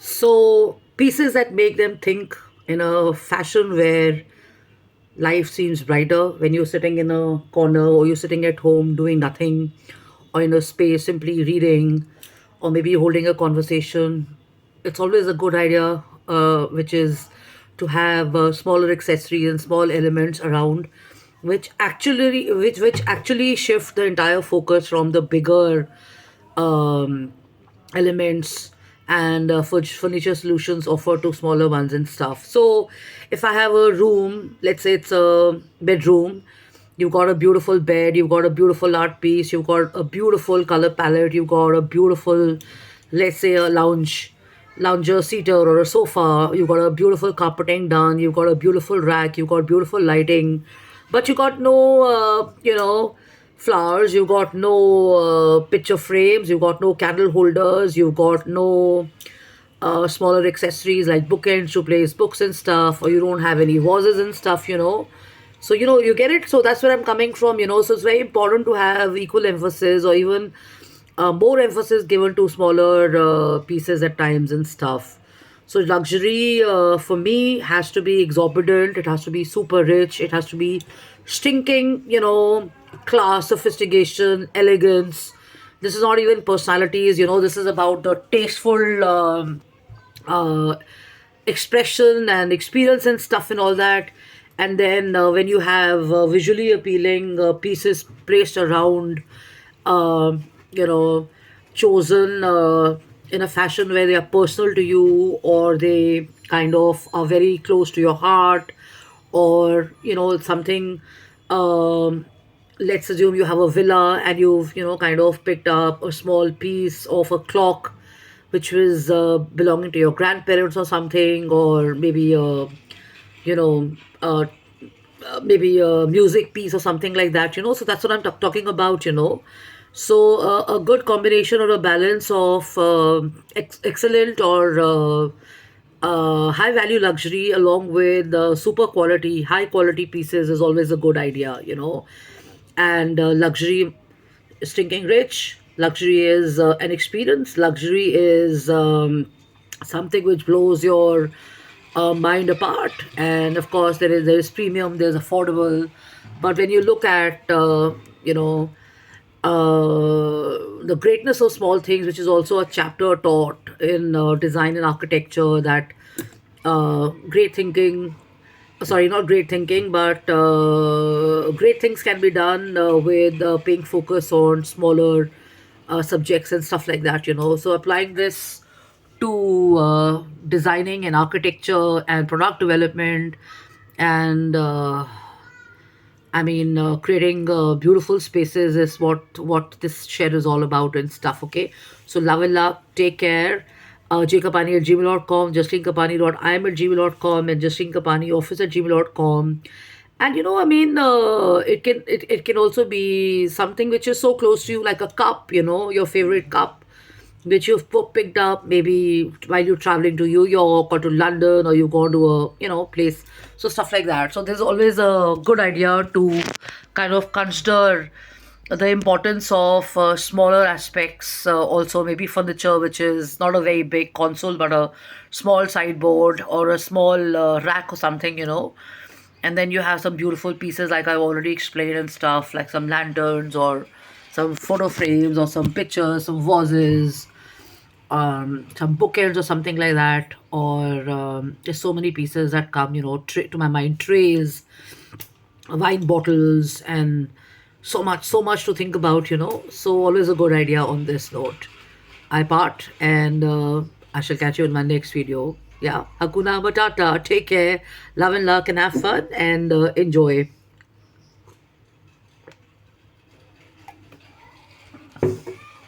So pieces that make them think in a fashion where life seems brighter when you're sitting in a corner or you're sitting at home doing nothing or in a space simply reading or maybe holding a conversation. It's always a good idea, which is to have smaller accessories and small elements around which actually shift the entire focus from the bigger um, elements and furniture solutions offered to smaller ones and stuff. So, if I have a room, let's say it's a bedroom, you've got a beautiful bed, you've got a beautiful art piece, you've got a beautiful color palette, you've got a beautiful, let's say, a lounger seater or a sofa, you've got a beautiful carpeting done, you've got a beautiful rack, you've got beautiful lighting, but you got no, flowers, you got no picture frames, you got no candle holders, you got no smaller accessories like bookends to place books and stuff, or you don't have any vases and stuff. So, you get it. So that's where I'm coming from. So it's very important to have equal emphasis or even more emphasis given to smaller pieces at times and stuff. So luxury for me has to be exorbitant. It has to be super rich. It has to be stinking, class, sophistication, elegance. This is not even personalities. This is about the tasteful uh, expression and experience and stuff and all that. And then when you have visually appealing pieces placed around, uh, you know, chosen in a fashion where they are personal to you or they kind of are very close to your heart, or something. Um, let's assume you have a villa and you've kind of picked up a small piece of a clock which was belonging to your grandparents or something, or maybe you know uh, maybe a music piece or something like that. So that's what I'm talking about. So a good combination or a balance of excellent or high value luxury along with super quality high quality pieces is always a good idea. And luxury is stinking rich. Luxury is an experience. Luxury is something which blows your mind apart. And of course, there is premium, there's affordable. But when you look at you know the greatness of small things, which is also a chapter taught in design and architecture, that great thinking, sorry, not great thinking, but great things can be done with paying focus on smaller subjects and stuff like that. So applying this to designing and architecture and product development and creating beautiful spaces is what this share is all about and stuff. Okay, so love and luck. Take care. jkapani@gmail.com, justlinkapani.im at gmail.com, and justlinkapanioffice at gmail.com. And it can also be something which is so close to you, like a cup, your favorite cup which you've picked up maybe while you're traveling to New York or to London, or you've gone to a place. So stuff like that. So there's always a good idea to kind of consider the importance of smaller aspects. Also, maybe furniture, which is not a very big console, but a small sideboard or a small rack or something. And then you have some beautiful pieces like I've already explained and stuff, like some lanterns or some photo frames or some pictures, some vases, some bookends or something like that, or there's so many pieces that come, to my mind: trays, wine bottles, and so much to think about. So always a good idea on this note. I part, and I shall catch you in my next video. Yeah, Hakuna Matata. Take care, love and luck, and have fun and enjoy.